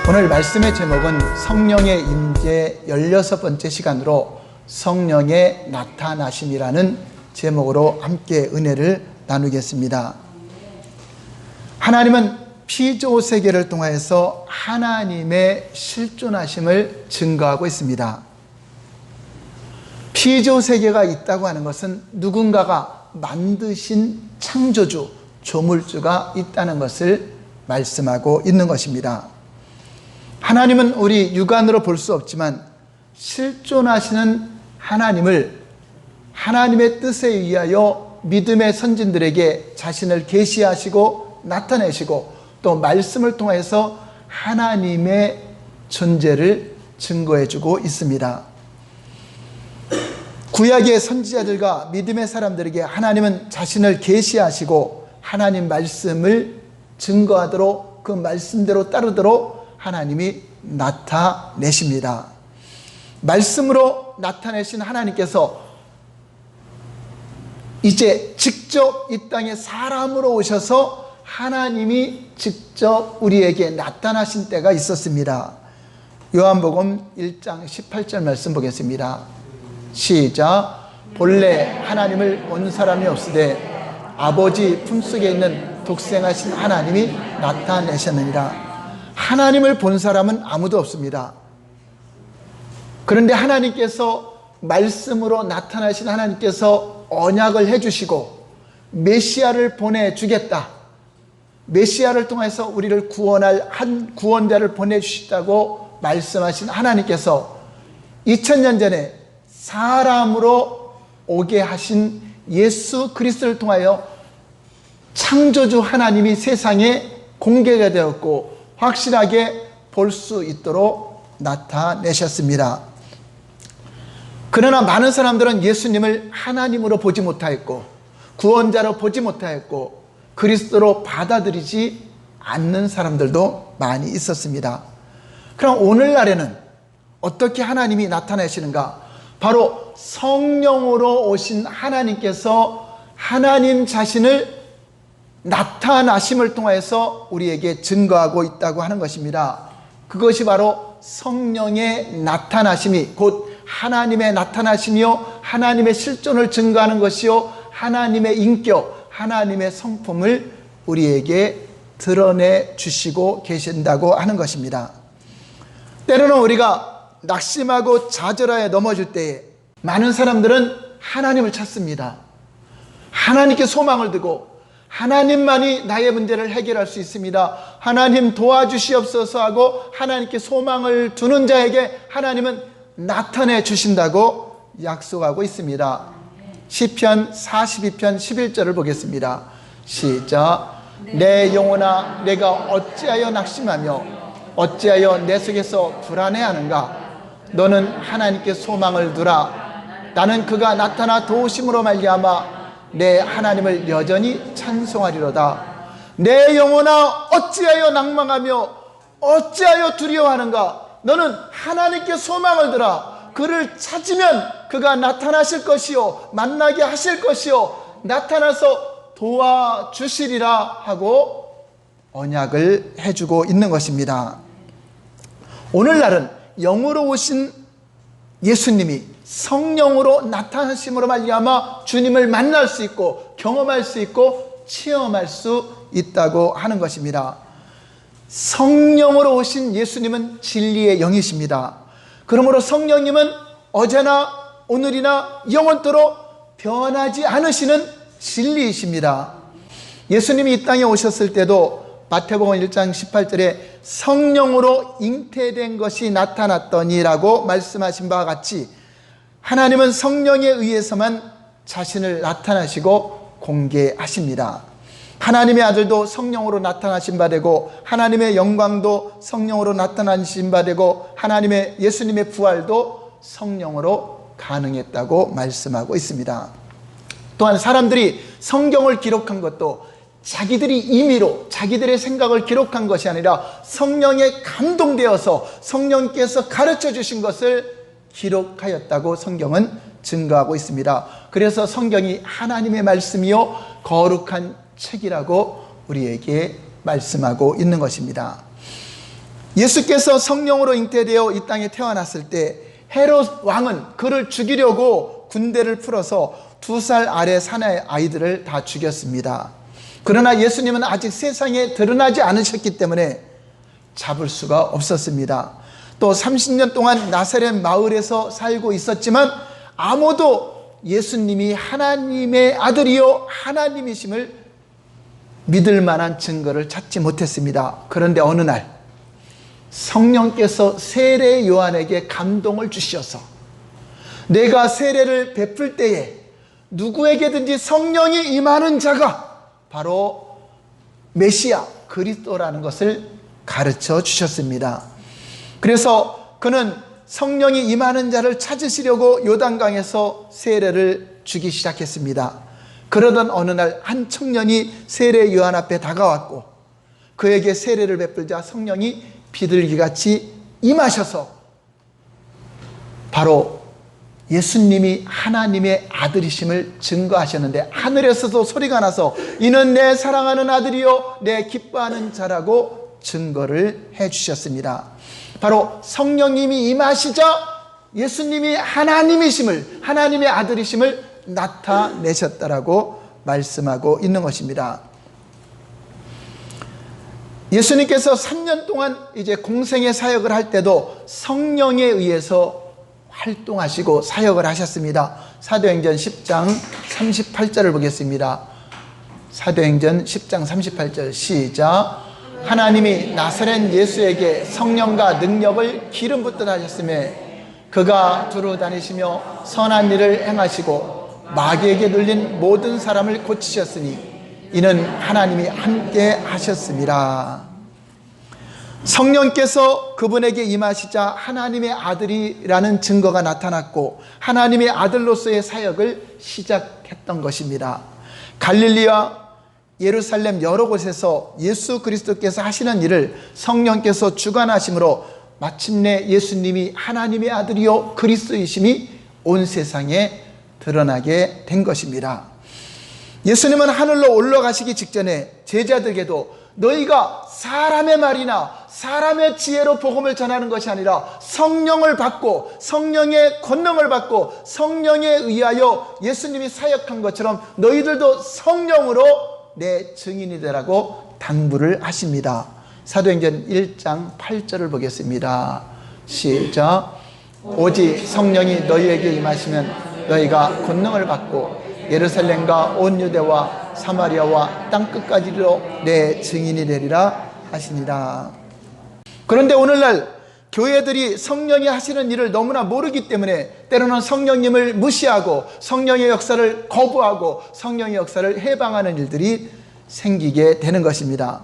오늘 말씀의 제목은 성령의 임재 16번째 시간으로 성령의 나타나심이라는 제목으로 함께 은혜를 나누겠습니다. 하나님은 피조 세계를 통하여서 하나님의 실존하심을 증거하고 있습니다. 피조 세계가 있다고 하는 것은 누군가가 만드신 창조주, 조물주가 있다는 것을 말씀하고 있는 것입니다. 하나님은 우리 육안으로 볼 수 없지만 실존하시는 하나님을 하나님의 뜻에 의하여 믿음의 선진들에게 자신을 계시하시고 나타내시고 또 말씀을 통해서 하나님의 존재를 증거해주고 있습니다. 구약의 선지자들과 믿음의 사람들에게 하나님은 자신을 계시하시고 하나님 말씀을 증거하도록 그 말씀대로 따르도록 하나님이 나타내십니다. 말씀으로 나타내신 하나님께서 이제 직접 이 땅에 사람으로 오셔서 하나님이 직접 우리에게 나타나신 때가 있었습니다. 요한복음 1장 18절 말씀 보겠습니다. 시작. 본래 하나님을 본 사람이 없으되 아버지 품속에 있는 독생하신 하나님이 나타내셨느니라. 하나님을 본 사람은 아무도 없습니다. 그런데 하나님께서 말씀으로 나타나신 하나님께서 언약을 해주시고 메시아를 보내주겠다, 메시아를 통해서 우리를 구원할 한 구원자를 보내주시다고 말씀하신 하나님께서 2000년 전에 사람으로 오게 하신 예수 그리스도를 통하여 창조주 하나님이 세상에 공개가 되었고 확실하게 볼 수 있도록 나타내셨습니다. 그러나 많은 사람들은 예수님을 하나님으로 보지 못하였고 구원자로 보지 못하였고 그리스도로 받아들이지 않는 사람들도 많이 있었습니다. 그럼 오늘날에는 어떻게 하나님이 나타나시는가? 바로 성령으로 오신 하나님께서 하나님 자신을 나타나심을 통해서 우리에게 증거하고 있다고 하는 것입니다. 그것이 바로 성령의 나타나심이 곧 하나님의 나타나심이요 하나님의 실존을 증거하는 것이요 하나님의 인격, 하나님의 성품을 우리에게 드러내 주시고 계신다고 하는 것입니다. 때로는 우리가 낙심하고 좌절하여 넘어질 때에 많은 사람들은 하나님을 찾습니다. 하나님께 소망을 두고 하나님만이 나의 문제를 해결할 수 있습니다. 하나님 도와주시옵소서 하고 하나님께 소망을 두는 자에게 하나님은 나타내 주신다고 약속하고 있습니다. 시편 42편 11절을 보겠습니다. 시작. 내 영혼아 내가 어찌하여 낙심하며 어찌하여 내 속에서 불안해하는가? 너는 하나님께 소망을 두라. 나는 그가 나타나 도우심으로 말미암아 내 하나님을 여전히 찬송하리로다. 내 영혼아 어찌하여 낭망하며 어찌하여 두려워하는가? 너는 하나님께 소망을 두라. 그를 찾으면 그가 나타나실 것이요 만나게 하실 것이요 나타나서 도와주시리라 하고 언약을 해주고 있는 것입니다. 오늘날은 영으로 오신 예수님이 성령으로 나타나심으로 말미암아 주님을 만날 수 있고 경험할 수 있고 체험할 수 있다고 하는 것입니다. 성령으로 오신 예수님은 진리의 영이십니다. 그러므로 성령님은 어제나 오늘이나 영원토록 변하지 않으시는 진리이십니다. 예수님이 이 땅에 오셨을 때도 마태복음 1장 18절에 성령으로 잉태된 것이 나타났더니라고 말씀하신 바와 같이 하나님은 성령에 의해서만 자신을 나타나시고 공개하십니다. 하나님의 아들도 성령으로 나타나신 바 되고 하나님의 영광도 성령으로 나타나신 바 되고 하나님의 예수님의 부활도 성령으로 가능했다고 말씀하고 있습니다. 또한 사람들이 성경을 기록한 것도 자기들이 임의로 자기들의 생각을 기록한 것이 아니라 성령에 감동되어서 성령께서 가르쳐 주신 것을 기록하였다고 성경은 증거하고 있습니다. 그래서 성경이 하나님의 말씀이요 거룩한 책이라고 우리에게 말씀하고 있는 것입니다. 예수께서 성령으로 잉태되어 이 땅에 태어났을 때 헤롯 왕은 그를 죽이려고 군대를 풀어서 2살 아래 사내 아이들을 다 죽였습니다. 그러나 예수님은 아직 세상에 드러나지 않으셨기 때문에 잡을 수가 없었습니다. 또 30년 동안 나사렛 마을에서 살고 있었지만 아무도 예수님이 하나님의 아들이요 하나님이심을 믿을 만한 증거를 찾지 못했습니다. 그런데 어느 날 성령께서 세례 요한에게 감동을 주셔서 내가 세례를 베풀 때에 누구에게든지 성령이 임하는 자가 바로 메시아 그리스도라는 것을 가르쳐 주셨습니다. 그래서 그는 성령이 임하는 자를 찾으시려고 요단강에서 세례를 주기 시작했습니다. 그러던 어느 날 한 청년이 세례 요한 앞에 다가왔고 그에게 세례를 베풀자 성령이 비둘기같이 임하셔서 바로 예수님이 하나님의 아들이심을 증거하셨는데 하늘에서도 소리가 나서 이는 내 사랑하는 아들이요 내 기뻐하는 자라고 증거를 해주셨습니다. 바로 성령님이 임하시자 예수님이 하나님이심을 하나님의 아들이심을 나타내셨다라고 말씀하고 있는 것입니다. 예수님께서 3년 동안 이제 공생의 사역을 할 때도 성령에 의해서 활동하시고 사역을 하셨습니다. 사도행전 10장 38절을 보겠습니다. 사도행전 10장 38절 시작. 하나님이 나사렛 예수에게 성령과 능력을 기름 붓듯 하셨음에 그가 두루 다니시며 선한 일을 행하시고 마귀에게 눌린 모든 사람을 고치셨으니 이는 하나님이 함께 하셨습니다. 성령께서 그분에게 임하시자 하나님의 아들이라는 증거가 나타났고 하나님의 아들로서의 사역을 시작했던 것입니다. 갈릴리와 예루살렘 여러 곳에서 예수 그리스도께서 하시는 일을 성령께서 주관하심으로 마침내 예수님이 하나님의 아들이요 그리스도이심이 온 세상에 드러나게 된 것입니다. 예수님은 하늘로 올라가시기 직전에 제자들에게도 너희가 사람의 말이나 사람의 지혜로 복음을 전하는 것이 아니라 성령을 받고 성령의 권능을 받고 성령에 의하여 예수님이 사역한 것처럼 너희들도 성령으로 내 증인이 되라고 당부를 하십니다. 사도행전 1장 8절을 보겠습니다. 시작. 오직 성령이 너희에게 임하시면 너희가 권능을 받고 예루살렘과 온 유대와 사마리아와 땅끝까지로 내 증인이 되리라 하시니라. 그런데 오늘날 교회들이 성령이 하시는 일을 너무나 모르기 때문에 때로는 성령님을 무시하고 성령의 역사를 거부하고 성령의 역사를 해방하는 일들이 생기게 되는 것입니다.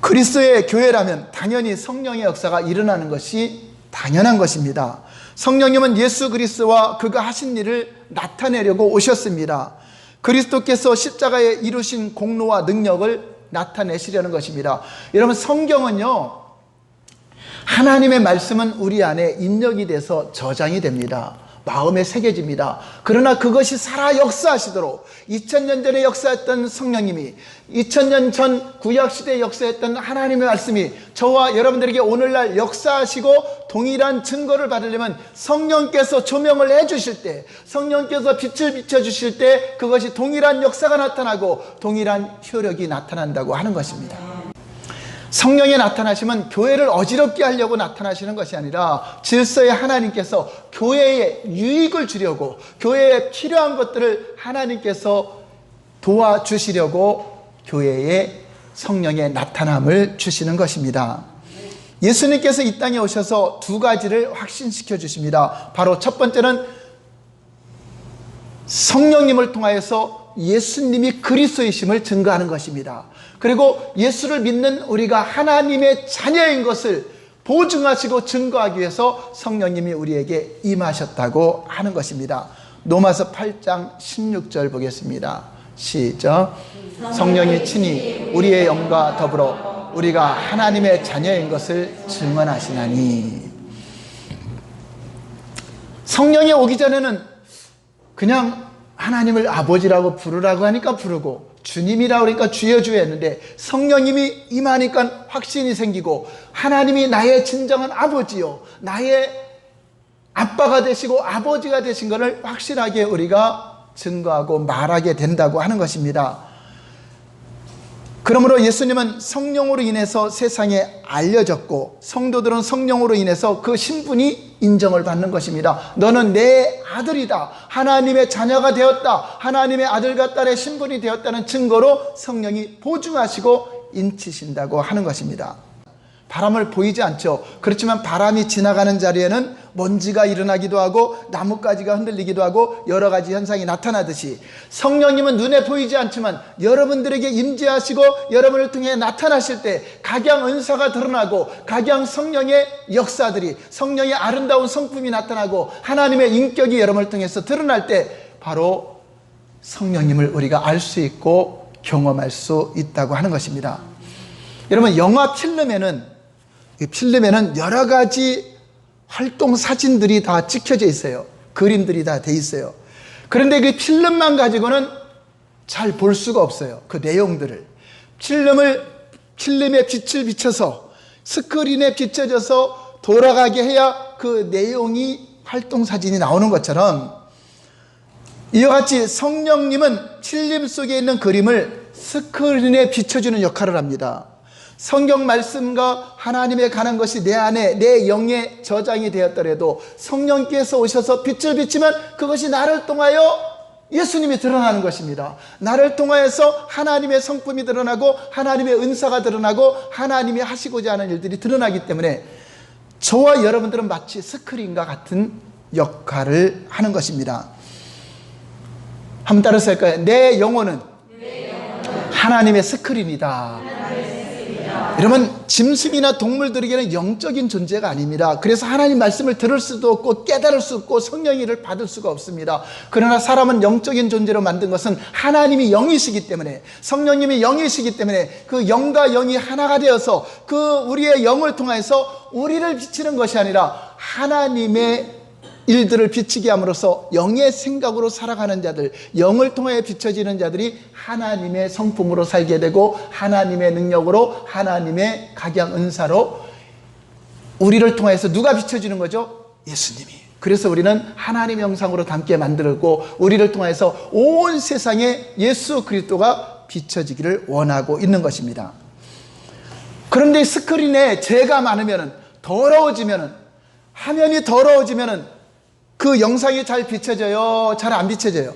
그리스도의 교회라면 당연히 성령의 역사가 일어나는 것이 당연한 것입니다. 성령님은 예수 그리스도와 그가 하신 일을 나타내려고 오셨습니다. 그리스도께서 십자가에 이루신 공로와 능력을 나타내시려는 것입니다. 여러분, 성경은요, 하나님의 말씀은 우리 안에 입력이 돼서 저장이 됩니다. 마음에 새겨집니다. 그러나 그것이 살아 역사하시도록 2000년 전에 역사했던 성령님이 2000년 전 구약시대에 역사했던 하나님의 말씀이 저와 여러분들에게 오늘날 역사하시고 동일한 증거를 받으려면 성령께서 조명을 해주실 때, 성령께서 빛을 비춰주실 때 그것이 동일한 역사가 나타나고 동일한 효력이 나타난다고 하는 것입니다. 성령의 나타나심은 교회를 어지럽게 하려고 나타나시는 것이 아니라 질서의 하나님께서 교회에 유익을 주려고 교회에 필요한 것들을 하나님께서 도와주시려고 교회에 성령의 나타남을 주시는 것입니다. 예수님께서 이 땅에 오셔서 두 가지를 확신시켜 주십니다. 바로 첫 번째는 성령님을 통하여서 예수님이 그리스도이심을 증거하는 것입니다. 그리고 예수를 믿는 우리가 하나님의 자녀인 것을 보증하시고 증거하기 위해서 성령님이 우리에게 임하셨다고 하는 것입니다. 로마서 8장 16절 보겠습니다. 시작. 성령이 친히 우리의 영과 더불어 우리가 하나님의 자녀인 것을 증언하시나니. 성령이 오기 전에는 그냥 하나님을 아버지라고 부르라고 하니까 부르고 주님이라 그러니까 주여 주여 했는데 성령님이 임하니까 확신이 생기고 하나님이 나의 진정한 아버지요, 나의 아빠가 되시고 아버지가 되신 것을 확실하게 우리가 증거하고 말하게 된다고 하는 것입니다. 그러므로 예수님은 성령으로 인해서 세상에 알려졌고 성도들은 성령으로 인해서 그 신분이 인정을 받는 것입니다. 너는 내 아들이다, 하나님의 자녀가 되었다, 하나님의 아들과 딸의 신분이 되었다는 증거로 성령이 보증하시고 인치신다고 하는 것입니다. 바람을 보이지 않죠. 그렇지만 바람이 지나가는 자리에는 먼지가 일어나기도 하고 나뭇가지가 흔들리기도 하고 여러 가지 현상이 나타나듯이 성령님은 눈에 보이지 않지만 여러분들에게 임재하시고 여러분을 통해 나타나실 때 각양 은사가 드러나고 각양 성령의 역사들이, 성령의 아름다운 성품이 나타나고 하나님의 인격이 여러분을 통해서 드러날 때 바로 성령님을 우리가 알 수 있고 경험할 수 있다고 하는 것입니다. 여러분, 영화 필름에는 여러 가지 활동 사진들이 다 찍혀져 있어요. 그림들이 다 돼 있어요. 그런데 그 필름만 가지고는 잘 볼 수가 없어요. 그 내용들을. 필름에 빛을 비춰서 스크린에 비춰져서 돌아가게 해야 그 내용이 활동 사진이 나오는 것처럼 이와 같이 성령님은 필름 속에 있는 그림을 스크린에 비춰주는 역할을 합니다. 성경 말씀과 하나님에 관한 것이 내 안에 내 영에 저장이 되었더라도 성령께서 오셔서 빛을 비치면 그것이 나를 통하여 예수님이 드러나는 것입니다. 나를 통하여서 하나님의 성품이 드러나고 하나님의 은사가 드러나고 하나님이 하시고자 하는 일들이 드러나기 때문에 저와 여러분들은 마치 스크린과 같은 역할을 하는 것입니다. 한번 따라서 할까요? 내 영혼은 하나님의 스크린이다. 여러분, 짐승이나 동물들에게는 영적인 존재가 아닙니다. 그래서 하나님 말씀을 들을 수도 없고 깨달을 수 없고 성령의를 받을 수가 없습니다. 그러나 사람은 영적인 존재로 만든 것은 하나님이 영이시기 때문에, 성령님이 영이시기 때문에 그 영과 영이 하나가 되어서 그 우리의 영을 통해서 우리를 비치는 것이 아니라 하나님의 일들을 비치게 함으로써 영의 생각으로 살아가는 자들, 영을 통해 비춰지는 자들이 하나님의 성품으로 살게 되고 하나님의 능력으로, 하나님의 각양 은사로 우리를 통해서 누가 비춰지는 거죠? 예수님이. 그래서 우리는 하나님의 형상으로 닮게 만들고 우리를 통해서 온 세상에 예수 그리스도가 비춰지기를 원하고 있는 것입니다. 그런데 스크린에 죄가 많으면, 더러워지면, 화면이 더러워지면 그 영상이 잘 비춰져요? 잘 안 비춰져요?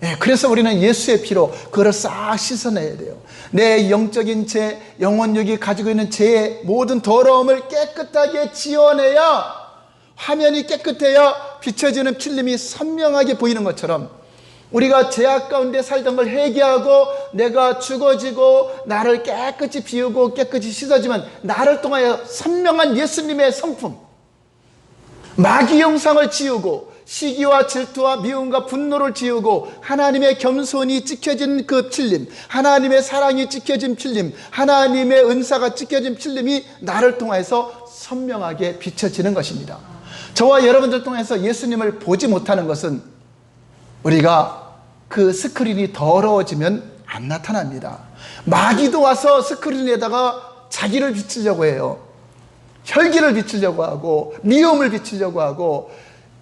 네, 그래서 우리는 예수의 피로 그걸 싹 씻어내야 돼요. 내 영적인 죄, 영혼력이 가지고 있는 죄의 모든 더러움을 깨끗하게 지워내야, 화면이 깨끗해야 비춰지는 필름이 선명하게 보이는 것처럼 우리가 죄악 가운데 살던 걸 회개하고 내가 죽어지고 나를 깨끗이 비우고 깨끗이 씻어지면 나를 통하여 선명한 예수님의 성품, 마귀 형상을 지우고 시기와 질투와 미움과 분노를 지우고 하나님의 겸손이 찍혀진 그 필름, 하나님의 사랑이 찍혀진 필름, 하나님의 은사가 찍혀진 필름이 나를 통해서 선명하게 비춰지는 것입니다. 저와 여러분들 통해서 예수님을 보지 못하는 것은 우리가 그 스크린이 더러워지면 안 나타납니다. 마귀도 와서 스크린에다가 자기를 비추려고 해요. 혈기를 비추려고 하고 미움을 비추려고 하고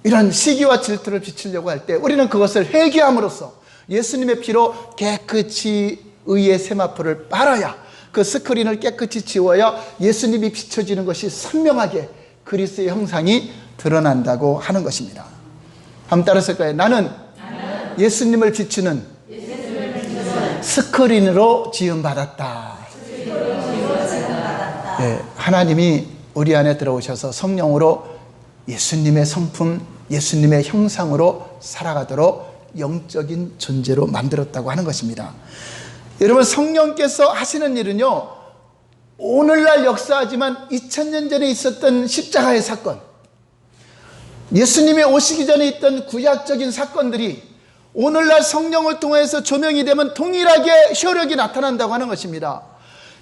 이런 시기와 질투를 비추려고 할 때 우리는 그것을 회개함으로써 예수님의 피로 깨끗이 의의 세마포를 빨아야, 그 스크린을 깨끗이 지워야 예수님이 비춰지는 것이 선명하게 그리스도의 형상이 드러난다고 하는 것입니다. 한번 따라서 할까요? 나는 예수님을 비추는 스크린으로 지음받았다. 네, 하나님이 우리 안에 들어오셔서 성령으로 예수님의 성품, 예수님의 형상으로 살아가도록 영적인 존재로 만들었다고 하는 것입니다. 여러분, 성령께서 하시는 일은요, 오늘날 역사하지만 2000년 전에 있었던 십자가의 사건, 예수님이 오시기 전에 있던 구약적인 사건들이 오늘날 성령을 통해서 조명이 되면 동일하게 효력이 나타난다고 하는 것입니다.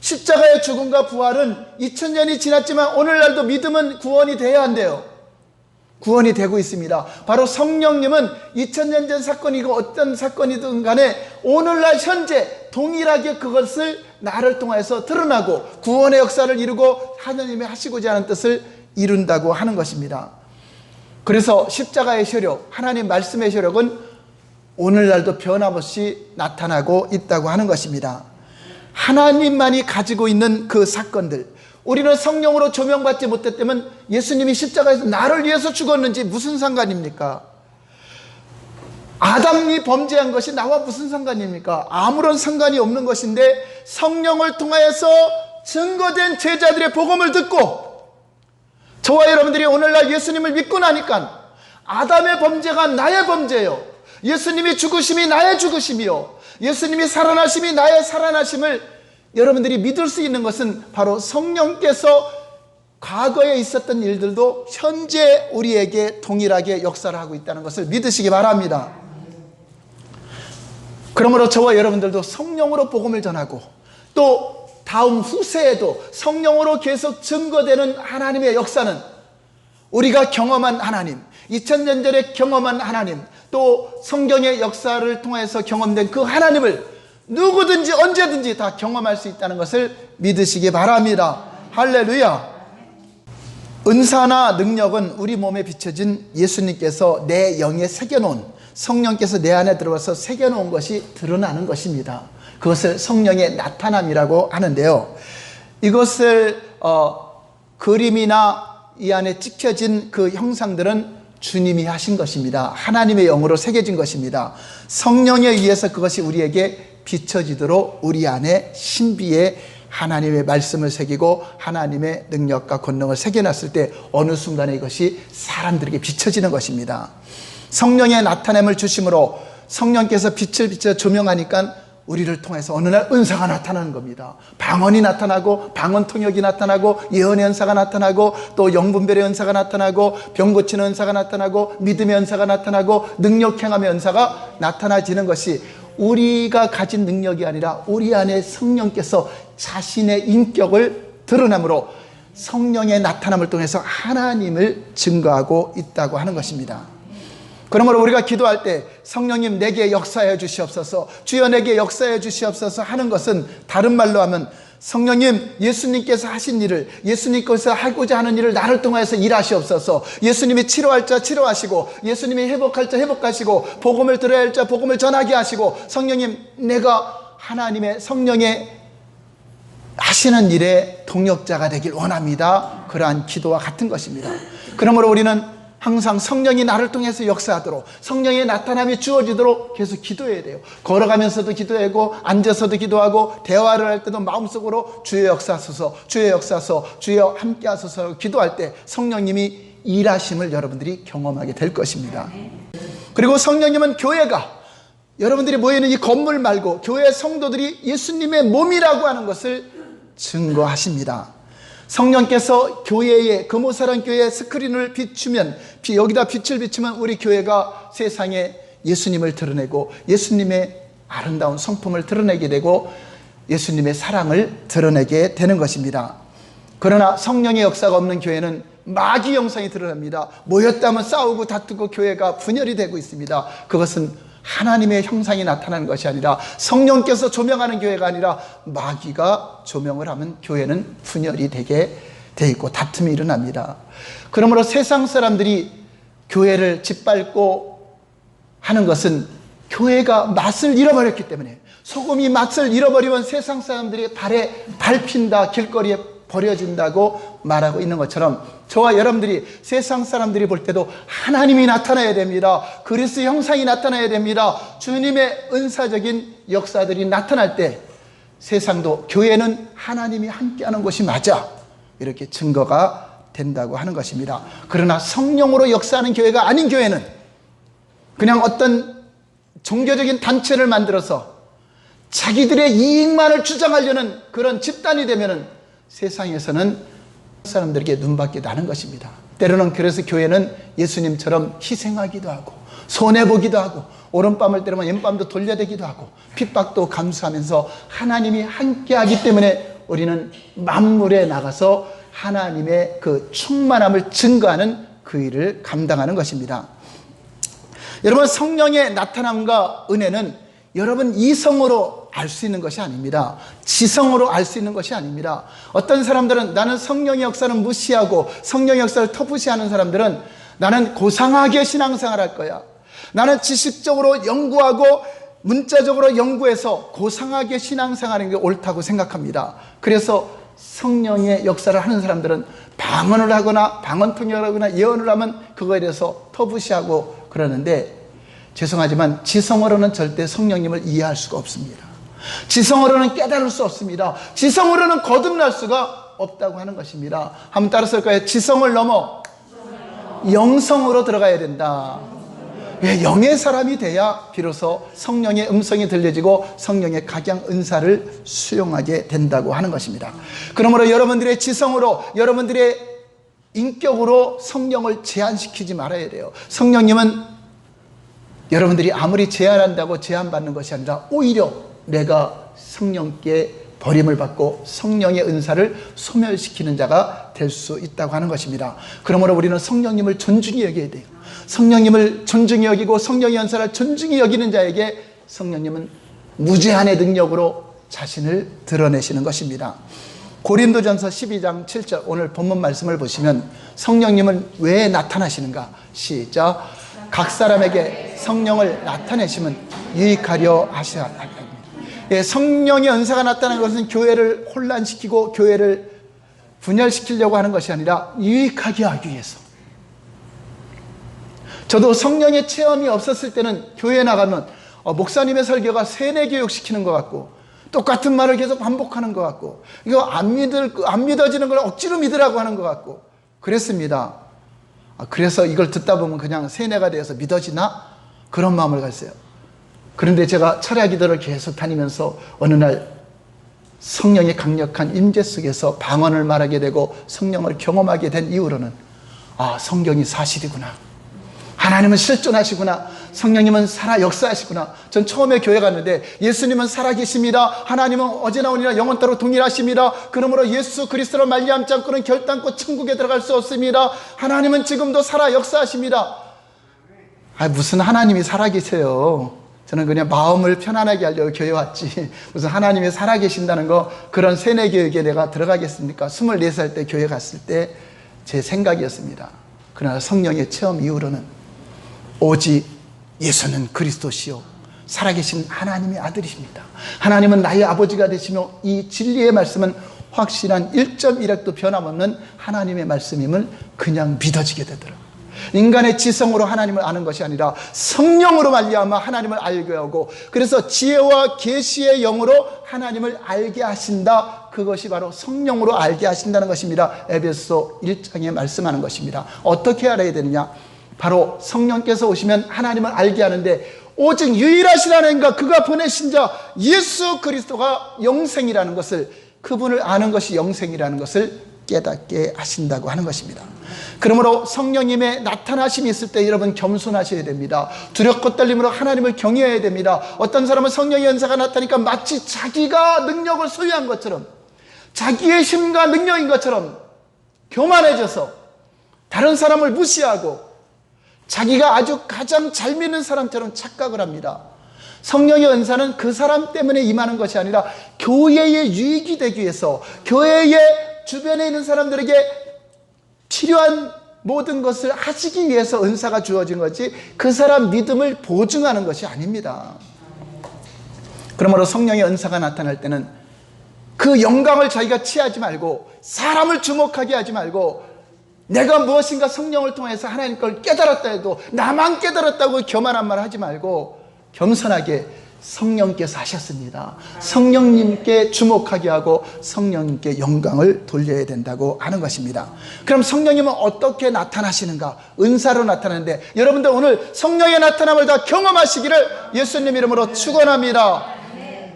십자가의 죽음과 부활은 2000년이 지났지만 오늘날도 믿음은 구원이 돼야 한대요. 구원이 되고 있습니다. 바로 성령님은 2000년 전 사건이고 어떤 사건이든 간에 오늘날 현재 동일하게 그것을 나를 통해서 드러나고 구원의 역사를 이루고 하나님이 하시고자 하는 뜻을 이룬다고 하는 것입니다. 그래서 십자가의 효력, 하나님 말씀의 효력은 오늘날도 변함없이 나타나고 있다고 하는 것입니다. 하나님만이 가지고 있는 그 사건들, 우리는 성령으로 조명받지 못했다면 예수님이 십자가에서 나를 위해서 죽었는지 무슨 상관입니까? 아담이 범죄한 것이 나와 무슨 상관입니까? 아무런 상관이 없는 것인데 성령을 통하여서 증거된 제자들의 복음을 듣고 저와 여러분들이 오늘날 예수님을 믿고 나니까 아담의 범죄가 나의 범죄요, 예수님이 죽으심이 나의 죽으심이요, 예수님이 살아나심이 나의 살아나심을 여러분들이 믿을 수 있는 것은 바로 성령께서 과거에 있었던 일들도 현재 우리에게 동일하게 역사를 하고 있다는 것을 믿으시기 바랍니다. 그러므로 저와 여러분들도 성령으로 복음을 전하고 또 다음 후세에도 성령으로 계속 증거되는 하나님의 역사는 우리가 경험한 하나님, 2000년 전에 경험한 하나님, 또 성경의 역사를 통해서 경험된 그 하나님을 누구든지 언제든지 다 경험할 수 있다는 것을 믿으시기 바랍니다. 할렐루야. 은사나 능력은 우리 몸에 비춰진 예수님께서 내 영에 새겨놓은, 성령께서 내 안에 들어와서 새겨놓은 것이 드러나는 것입니다. 그것을 성령의 나타남이라고 하는데요, 이것을 그림이나 이 안에 찍혀진 그 형상들은 주님이 하신 것입니다. 하나님의 영으로 새겨진 것입니다. 성령에 의해서 그것이 우리에게 비춰지도록 우리 안에 신비의 하나님의 말씀을 새기고 하나님의 능력과 권능을 새겨놨을 때 어느 순간에 이것이 사람들에게 비춰지는 것입니다. 성령의 나타냄을 주심으로 성령께서 빛을 비춰 조명하니까 우리를 통해서 어느 날 은사가 나타나는 겁니다. 방언이 나타나고, 방언 통역이 나타나고, 예언의 은사가 나타나고, 또 영분별의 은사가 나타나고, 병 고치는 은사가 나타나고, 믿음의 은사가 나타나고, 능력 행함의 은사가 나타나지는 것이 우리가 가진 능력이 아니라 우리 안에 성령께서 자신의 인격을 드러남으로 성령의 나타남을 통해서 하나님을 증거하고 있다고 하는 것입니다. 그러므로 우리가 기도할 때 성령님 내게 역사해 주시옵소서, 주여 내게 역사해 주시옵소서 하는 것은 다른 말로 하면 성령님, 예수님께서 하신 일을, 예수님께서 하고자 하는 일을 나를 통해서 일하시옵소서, 예수님이 치료할 자 치료하시고, 예수님이 회복할 자 회복하시고, 복음을 들어야 할 자 복음을 전하게 하시고, 성령님 내가 하나님의 성령의 하시는 일에 동역자가 되길 원합니다. 그러한 기도와 같은 것입니다. 그러므로 우리는 항상 성령이 나를 통해서 역사하도록, 성령의 나타남이 주어지도록 계속 기도해야 돼요. 걸어가면서도 기도하고, 앉아서도 기도하고, 대화를 할 때도 마음속으로 주여 역사하소서, 주여 역사하소서, 주여 함께 하소서 기도할 때 성령님이 일하심을 여러분들이 경험하게 될 것입니다. 그리고 성령님은 교회가, 여러분들이 모이는 이 건물 말고 교회 성도들이 예수님의 몸이라고 하는 것을 증거하십니다. 성령께서 교회에, 금오사랑 교회에 스크린을 비추면, 여기다 빛을 비추면 우리 교회가 세상에 예수님을 드러내고 예수님의 아름다운 성품을 드러내게 되고 예수님의 사랑을 드러내게 되는 것입니다. 그러나 성령의 역사가 없는 교회는 마귀 형상이 드러납니다. 모였다면 싸우고 다투고 교회가 분열이 되고 있습니다. 그것은 하나님의 형상이 나타나는 것이 아니라 성령께서 조명하는 교회가 아니라 마귀가 조명을 하면 교회는 분열이 되게 돼 있고 다툼이 일어납니다. 그러므로 세상 사람들이 교회를 짓밟고 하는 것은 교회가 맛을 잃어버렸기 때문에, 소금이 맛을 잃어버리면 세상 사람들이 발에 밟힌다, 길거리에 버려진다고 말하고 있는 것처럼 저와 여러분들이 세상 사람들이 볼 때도 하나님이 나타나야 됩니다. 그리스도의 형상이 나타나야 됩니다. 주님의 은사적인 역사들이 나타날 때 세상도 교회는 하나님이 함께하는 곳이 맞아, 이렇게 증거가 된다고 하는 것입니다. 그러나 성령으로 역사하는 교회가 아닌 교회는 그냥 어떤 종교적인 단체를 만들어서 자기들의 이익만을 주장하려는 그런 집단이 되면은 세상에서는 사람들에게 눈밖에 나는 것입니다. 때로는 그래서 교회는 예수님처럼 희생하기도 하고 손해보기도 하고 오른밤을 때리면 왼밤도 돌려대기도 하고 핍박도 감수하면서 하나님이 함께하기 때문에 우리는 만물에 나가서 하나님의 그 충만함을 증거하는 그 일을 감당하는 것입니다. 여러분, 성령의 나타남과 은혜는 여러분 이성으로 알 수 있는 것이 아닙니다. 지성으로 알 수 있는 것이 아닙니다. 어떤 사람들은 나는 성령의 역사는 무시하고 성령의 역사를 터부시하는 사람들은 나는 고상하게 신앙생활 할 거야, 나는 지식적으로 연구하고 문자적으로 연구해서 고상하게 신앙생활하는 게 옳다고 생각합니다. 그래서 성령의 역사를 하는 사람들은 방언을 하거나 방언통역을 하거나 예언을 하면 그거에 대해서 터부시하고 그러는데, 죄송하지만 지성으로는 절대 성령님을 이해할 수가 없습니다. 지성으로는 깨달을 수 없습니다. 지성으로는 거듭날 수가 없다고 하는 것입니다. 한번 따라서 할까요? 지성을 넘어 영성으로 들어가야 된다. 왜? 영의 사람이 돼야 비로소 성령의 음성이 들려지고 성령의 각양 은사를 수용하게 된다고 하는 것입니다. 그러므로 여러분들의 지성으로, 여러분들의 인격으로 성령을 제한시키지 말아야 돼요. 성령님은 여러분들이 아무리 제한한다고 제한받는 것이 아니라 오히려 내가 성령께 버림을 받고 성령의 은사를 소멸시키는 자가 될 수 있다고 하는 것입니다. 그러므로 우리는 성령님을 존중히 여겨야 돼요. 성령님을 존중히 여기고 성령의 은사를 존중히 여기는 자에게 성령님은 무제한의 능력으로 자신을 드러내시는 것입니다. 고린도전서 12장 7절 오늘 본문 말씀을 보시면 성령님은 왜 나타나시는가? 시작. 각 사람에게 성령을 나타내시면 유익하려 하셔야 합니다. 성령의 은사가 나타나는 것은 교회를 혼란시키고 교회를 분열시키려고 하는 것이 아니라 유익하게 하기 위해서. 저도 성령의 체험이 없었을 때는 교회에 나가면 목사님의 설교가 세뇌 교육시키는 것 같고 똑같은 말을 계속 반복하는 것 같고 이거 안 믿어지는 걸 억지로 믿으라고 하는 것 같고 그랬습니다. 그래서 이걸 듣다 보면 그냥 세뇌가 되어서 믿어지나? 그런 마음을 가졌어요. 그런데 제가 철야 기도를 계속 다니면서 어느 날 성령의 강력한 임재 속에서 방언을 말하게 되고 성령을 경험하게 된 이후로는 성경이 사실이구나, 하나님은 실존하시구나, 성령님은 살아 역사하시구나. 전 처음에 교회 갔는데 예수님은 살아계십니다, 하나님은 어제나 오늘이나 영원토록 동일하십니다, 그러므로 예수 그리스도로 말미암지 않고는 결단코 천국에 들어갈 수 없습니다, 하나님은 지금도 살아 역사하십니다. 무슨 하나님이 살아계세요. 저는 그냥 마음을 편안하게 하려고 교회 왔지 무슨 하나님이 살아계신다는 거, 그런 세뇌 교육에 내가 들어가겠습니까? 24살 때 교회 갔을 때 제 생각이었습니다. 그러나 성령의 체험 이후로는 오직 예수는 그리스도시요 살아계신 하나님의 아들이십니다, 하나님은 나의 아버지가 되시며 이 진리의 말씀은 확실한 1.1핵도 변함없는 하나님의 말씀임을 그냥 믿어지게 되더라고요. 인간의 지성으로 하나님을 아는 것이 아니라 성령으로 말미암아 하나님을 알게 하고, 그래서 지혜와 계시의 영으로 하나님을 알게 하신다. 그것이 바로 성령으로 알게 하신다는 것입니다. 에베소 1장에 말씀하는 것입니다. 어떻게 알아야 되느냐? 바로 성령께서 오시면 하나님을 알게 하는데 오직 유일하신 하나님과 그가 보내신 자 예수 그리스도가 영생이라는 것을, 그분을 아는 것이 영생이라는 것을 깨닫게 하신다고 하는 것입니다. 그러므로 성령님의 나타나심이 있을 때 여러분 겸손하셔야 됩니다. 두렵고 떨림으로 하나님을 경외해야 됩니다. 어떤 사람은 성령의 은사가 나타나니까 마치 자기가 능력을 소유한 것처럼, 자기의 힘과 능력인 것처럼 교만해져서 다른 사람을 무시하고 자기가 아주 가장 잘 믿는 사람처럼 착각을 합니다. 성령의 은사는 그 사람 때문에 임하는 것이 아니라 교회의 유익이 되기 위해서, 교회의 주변에 있는 사람들에게 필요한 모든 것을 하시기 위해서 은사가 주어진 거지 그 사람 믿음을 보증하는 것이 아닙니다. 그러므로 성령의 은사가 나타날 때는 그 영광을 자기가 취하지 말고, 사람을 주목하게 하지 말고, 내가 무엇인가 성령을 통해서 하나님 걸 깨달았다 해도 나만 깨달았다고 교만한 말 하지 말고 겸손하게 성령께서 하셨습니다, 성령님께 주목하게 하고 성령님께 영광을 돌려야 된다고 하는 것입니다. 그럼 성령님은 어떻게 나타나시는가? 은사로 나타나는데, 여러분들 오늘 성령의 나타남을 다 경험하시기를 예수님 이름으로 축원합니다.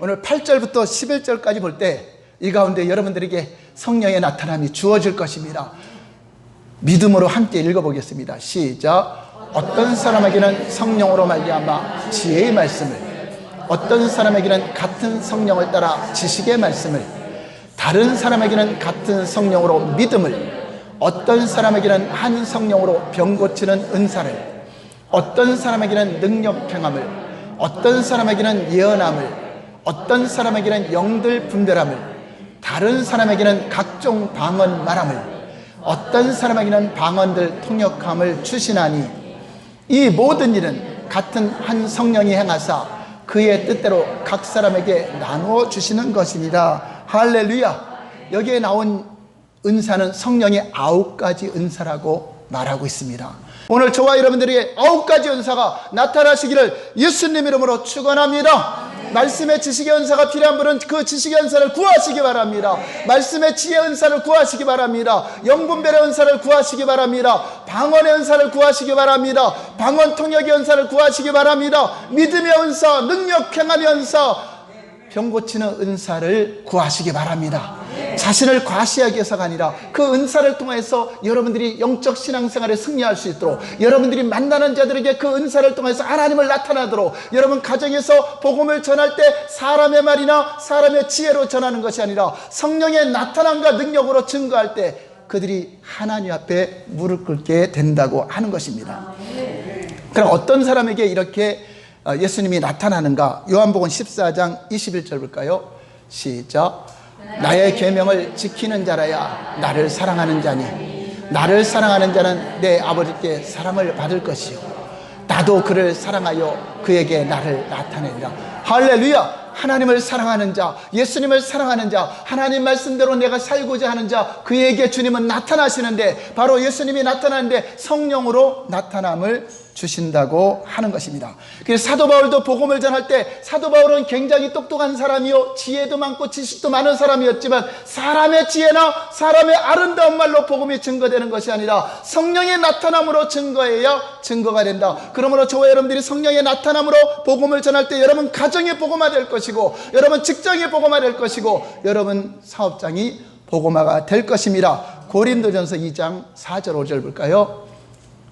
오늘 8절부터 11절까지 볼 때 이 가운데 여러분들에게 성령의 나타남이 주어질 것입니다. 믿음으로 함께 읽어보겠습니다. 시작. 어떤 사람에게는 성령으로 말미암아 지혜의 말씀을, 어떤 사람에게는 같은 성령을 따라 지식의 말씀을, 다른 사람에게는 같은 성령으로 믿음을, 어떤 사람에게는 한 성령으로 병 고치는 은사를, 어떤 사람에게는 능력 평함을, 어떤 사람에게는 예언함을, 어떤 사람에게는 영들 분별함을, 다른 사람에게는 각종 방언 말함을, 어떤 사람에게는 방언들 통역함을 주시나니 이 모든 일은 같은 한 성령이 행하사 그의 뜻대로 각 사람에게 나누어 주시는 것이니라. 할렐루야. 여기에 나온 은사는 성령의 9가지 은사라고 말하고 있습니다. 오늘 저와 여러분들에게 9가지 은사가 나타나시기를 예수님 이름으로 축원합니다. 말씀의 지식의 은사가 필요한 분은 그 지식의 은사를 구하시기 바랍니다. 말씀의 지혜의 은사를 구하시기 바랍니다. 영분별의 은사를 구하시기 바랍니다. 방언의 은사를 구하시기 바랍니다. 방언 통역의 은사를 구하시기 바랍니다. 믿음의 은사, 능력 행함의 은사, 병 고치는 은사를 구하시기 바랍니다. 자신을 과시하기 위해서가 아니라 그 은사를 통해서 여러분들이 영적 신앙생활에 승리할 수 있도록, 여러분들이 만나는 자들에게 그 은사를 통해서 하나님을 나타나도록, 여러분 가정에서 복음을 전할 때 사람의 말이나 사람의 지혜로 전하는 것이 아니라 성령의 나타남과 능력으로 증거할 때 그들이 하나님 앞에 무릎 꿇게 된다고 하는 것입니다. 그럼 어떤 사람에게 이렇게 예수님이 나타나는가? 요한복음 14장 21절 볼까요? 시작. 나의 계명을 지키는 자라야 나를 사랑하는 자니 나를 사랑하는 자는 내 아버지께 사랑을 받을 것이요 나도 그를 사랑하여 그에게 나를 나타내리라. 할렐루야. 하나님을 사랑하는 자, 예수님을 사랑하는 자, 하나님 말씀대로 내가 살고자 하는 자, 그에게 주님은 나타나시는데, 바로 예수님이 나타나는데 성령으로 나타남을 주신다고 하는 것입니다. 그래서 사도 바울도 복음을 전할 때, 사도 바울은 굉장히 똑똑한 사람이요 지혜도 많고 지식도 많은 사람이었지만 사람의 지혜나 사람의 아름다운 말로 복음이 증거되는 것이 아니라 성령의 나타남으로 증거해야 증거가 된다. 그러므로 저와 여러분들이 성령의 나타남으로 복음을 전할 때 여러분 가정이 복음화 될 것이고, 여러분 직장이 복음화 될 것이고, 여러분 사업장이 복음화가 될 것입니다. 고린도전서 2장 4절 5절 볼까요?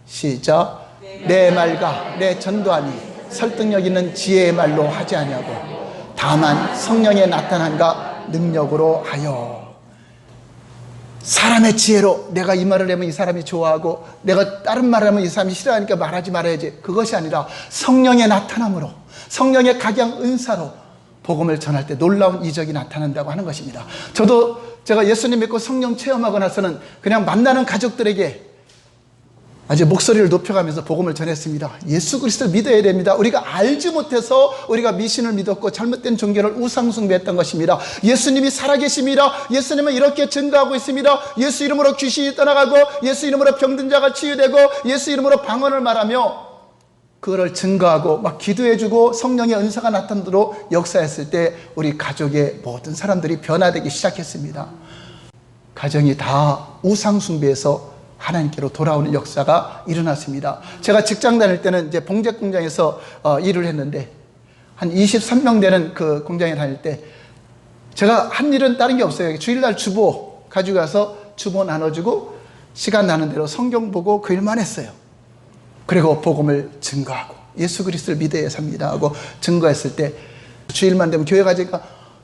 시작. 내 말과 내 전도하니 설득력 있는 지혜의 말로 하지 아니하고 다만 성령의 나타남과 능력으로 하여. 사람의 지혜로 내가 이 말을 하면 이 사람이 좋아하고 내가 다른 말을 하면 이 사람이 싫어하니까 말하지 말아야지, 그것이 아니라 성령의 나타남으로, 성령의 각양 은사로 복음을 전할 때 놀라운 이적이 나타난다고 하는 것입니다. 제가 예수님 믿고 성령 체험하고 나서는 그냥 만나는 가족들에게 아주 목소리를 높여가면서 복음을 전했습니다. 예수 그리스도를 믿어야 됩니다. 우리가 알지 못해서 우리가 미신을 믿었고 잘못된 종교를 우상숭배했던 것입니다. 예수님이 살아계십니다. 예수님은 이렇게 증거하고 있습니다. 예수 이름으로 귀신이 떠나가고 예수 이름으로 병든 자가 치유되고 예수 이름으로 방언을 말하며 그거를 증거하고 막 기도해주고 성령의 은사가 나타나도록 역사했을 때 우리 가족의 모든 사람들이 변화되기 시작했습니다. 가정이 다 우상숭배에서 하나님께로 돌아오는 역사가 일어났습니다. 제가 직장 다닐 때는 이제 봉제 공장에서 일을 했는데 한 23명 되는 그 공장에 다닐 때 제가 한 일은 다른 게 없어요. 주일날 주보 가지고 가서 주보 나눠주고 시간 나는 대로 성경 보고 그 일만 했어요. 그리고 복음을 증거하고 예수 그리스도를 믿어야 삽니다 하고 증거했을 때 주일만 되면 교회 가니까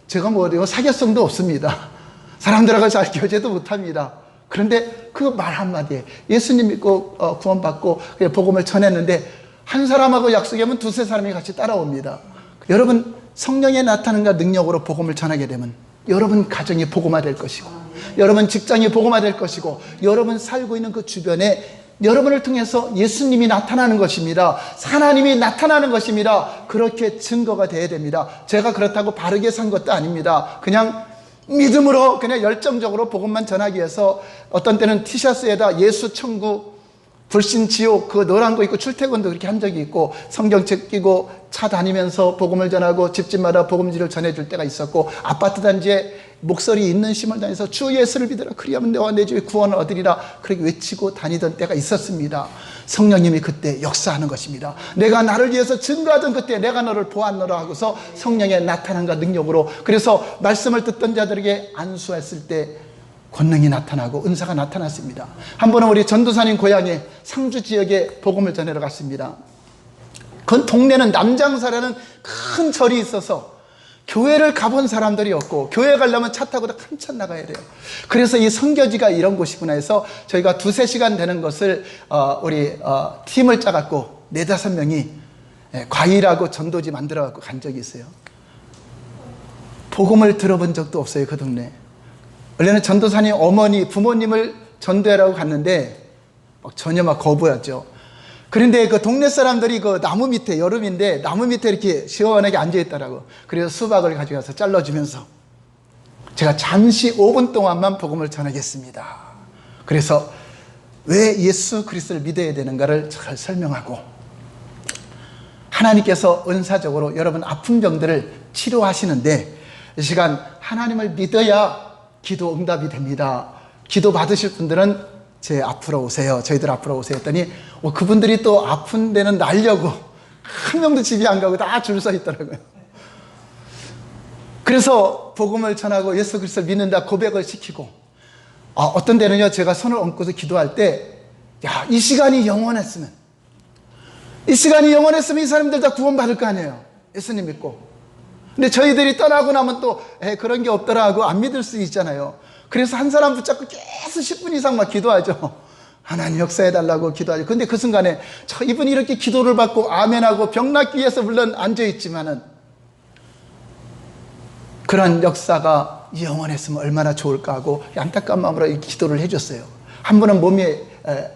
제가 뭐 사교성도 없습니다. 사람들하고 잘 교제도 못합니다. 그런데 그 말 한마디에 예수님 믿고 구원받고 복음을 전했는데 한 사람하고 약속하면 두세 사람이 같이 따라옵니다. 여러분 성령의 나타남과 능력으로 복음을 전하게 되면 여러분 가정이 복음화 될 것이고 여러분 직장이 복음화 될 것이고 여러분 살고 있는 그 주변에 여러분을 통해서 예수님이 나타나는 것입니다. 하나님이 나타나는 것입니다. 그렇게 증거가 돼야 됩니다. 제가 그렇다고 바르게 산 것도 아닙니다. 그냥 믿음으로 그냥 열정적으로 복음만 전하기 위해서 어떤 때는 티셔츠에다 예수 천국 불신 지옥 그 노란 거 입고 출퇴근도 그렇게 한 적이 있고 성경책 끼고 차 다니면서 복음을 전하고 집집마다 복음지를 전해줄 때가 있었고 아파트 단지에 목소리 있는 심을 다니면서 주 예수를 믿으라 그리하면 너와 내 집에 구원을 얻으리라 그렇게 외치고 다니던 때가 있었습니다. 성령님이 그때 역사하는 것입니다. 내가 나를 위해서 증거하던 그때 내가 너를 보았노라 하고서 성령의 나타남과 능력으로 그래서 말씀을 듣던 자들에게 안수했을 때 권능이 나타나고 은사가 나타났습니다. 한 번은 우리 전도사님 고향에 상주 지역에 복음을 전하러 갔습니다. 그 동네는 남장사라는 큰 절이 있어서 교회를 가본 사람들이 없고, 교회 가려면 차 타고 한참 나가야 돼요. 그래서 이 선교지가 이런 곳이구나 해서 저희가 2-3시간 되는 것을 우리 팀을 짜갖고 4-5명이 과일하고 전도지 만들어갖고 간 적이 있어요. 복음을 들어본 적도 없어요, 그 동네. 원래는 전도사님 어머니, 부모님을 전도하라고 갔는데 전혀 거부했죠. 그런데 그 동네 사람들이 그 나무 밑에, 여름인데 나무 밑에 이렇게 시원하게 앉아있더라고. 그래서 수박을 가져가서 잘라주면서 제가 잠시 5분 동안만 복음을 전하겠습니다. 그래서 왜 예수 그리스도를 믿어야 되는가를 잘 설명하고, 하나님께서 은사적으로 여러분 아픈 병들을 치료하시는데, 이 시간 하나님을 믿어야 기도 응답이 됩니다. 기도 받으실 분들은 제 앞으로 오세요. 저희들 앞으로 오세요 했더니 그분들이 또 아픈 데는 날려고 한 명도 집에 안 가고 다 줄 서 있더라고요. 그래서 복음을 전하고 예수 그리스도를 믿는다 고백을 시키고, 어떤 데는요, 제가 손을 얹고서 기도할 때, 이 시간이 영원했으면 이 사람들 다 구원받을 거 아니에요, 예수님 믿고. 근데 저희들이 떠나고 나면 또 그런 게 없더라 하고 안 믿을 수 있잖아요. 그래서 한 사람 붙잡고 계속 10분 이상 막 기도하죠. 하나님 역사해달라고 기도하죠. 근데 그 순간에 이분이 이렇게 기도를 받고 아멘하고 병 낫기 위해서 물론 앉아있지만은, 그런 역사가 영원했으면 얼마나 좋을까 하고 안타까운 마음으로 이 기도를 해줬어요. 한 분은 몸에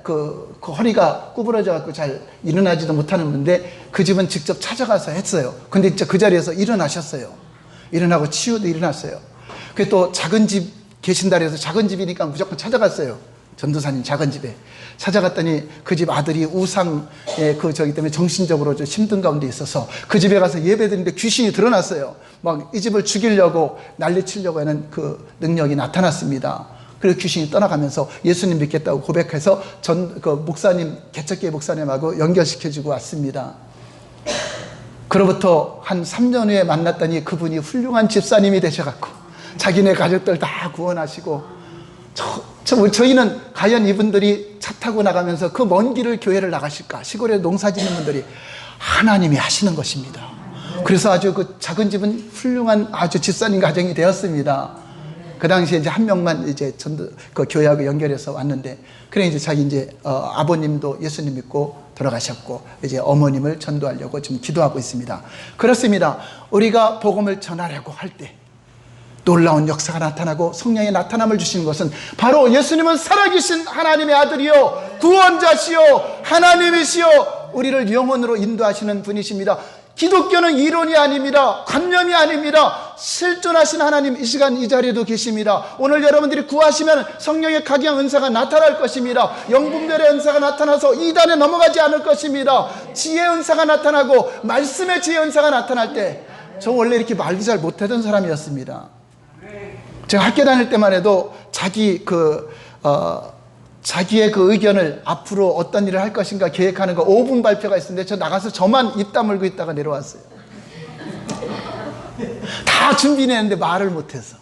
그 허리가 구부러져 갖고 잘 일어나지도 못하는 분인데, 그 집은 직접 찾아가서 했어요. 근데 진짜 그 자리에서 일어나셨어요. 일어나고 치유도 일어났어요. 그게 또 작은 집 계신다 그래서 작은 집이니까 무조건 찾아갔어요. 전도사님 작은 집에 찾아갔더니 그 집 아들이 우상의 저기 때문에 정신적으로 좀 힘든 가운데 있어서 그 집에 가서 예배드리는데 귀신이 드러났어요. 막 이 집을 죽이려고 난리치려고 하는 그 능력이 나타났습니다. 그리고 귀신이 떠나가면서 예수님 믿겠다고 고백해서 그 목사님, 개척교회 목사님하고 연결시켜주고 왔습니다. 그로부터 한 3년 후에 만났더니 그분이 훌륭한 집사님이 되셔갖고 자기네 가족들 다 구원하시고, 저희는 과연 이분들이 차 타고 나가면서 그 먼 길을 교회를 나가실까? 시골에 농사 짓는 분들이 하나님이 하시는 것입니다. 그래서 아주 그 작은 집은 훌륭한 아주 집사님 가정이 되었습니다. 그 당시에 이제 한 명만 이제 그 교회하고 연결해서 왔는데, 그래 이제 자기 아버님도 예수님 믿고 돌아가셨고, 이제 어머님을 전도하려고 지금 기도하고 있습니다. 그렇습니다. 우리가 복음을 전하려고 할 때 놀라운 역사가 나타나고 성령의 나타남을 주시는 것은 바로 예수님은 살아계신 하나님의 아들이요 구원자시요 하나님이시요 우리를 영원으로 인도하시는 분이십니다. 기독교는 이론이 아닙니다. 관념이 아닙니다. 실존하신 하나님 이 시간 이 자리에도 계십니다. 오늘 여러분들이 구하시면 성령의 각양 은사가 나타날 것입니다. 영분별의 은사가 나타나서 이단에 넘어가지 않을 것입니다. 지혜 은사가 나타나고 말씀의 지혜 은사가 나타날 때, 저 원래 이렇게 말도 잘 못하던 사람이었습니다. 제가 학교 다닐 때만 해도 자기의 그 의견을 앞으로 어떤 일을 할 것인가 계획하는 거 5분 발표가 있었는데, 저 나가서 저만 입 다물고 있다가 내려왔어요. 다 준비했는데 말을 못해서.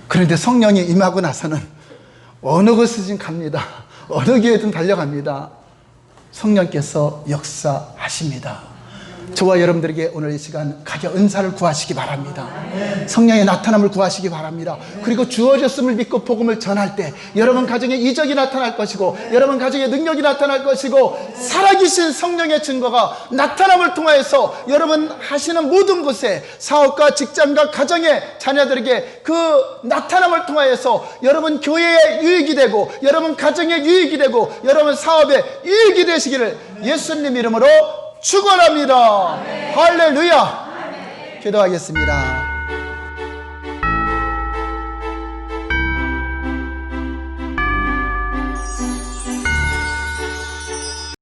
그런데 성령이 임하고 나서는 어느 곳이든 갑니다. 어느 교회든 달려갑니다. 성령께서 역사하십니다. 저와 여러분들에게 오늘 이 시간 각야 은사를 구하시기 바랍니다. 성령의 나타남을 구하시기 바랍니다. 그리고 주어졌음을 믿고 복음을 전할 때 여러분 가정에 이적이 나타날 것이고, 여러분 가정에 능력이 나타날 것이고, 살아계신 성령의 증거가 나타남을 통하여서 여러분 하시는 모든 곳에, 사업과 직장과 가정의 자녀들에게 그 나타남을 통하여서 여러분 교회에 유익이 되고, 여러분 가정에 유익이 되고, 여러분 사업에 유익이 되시기를 예수님 이름으로 축원합니다. 할렐루야. 기도하겠습니다.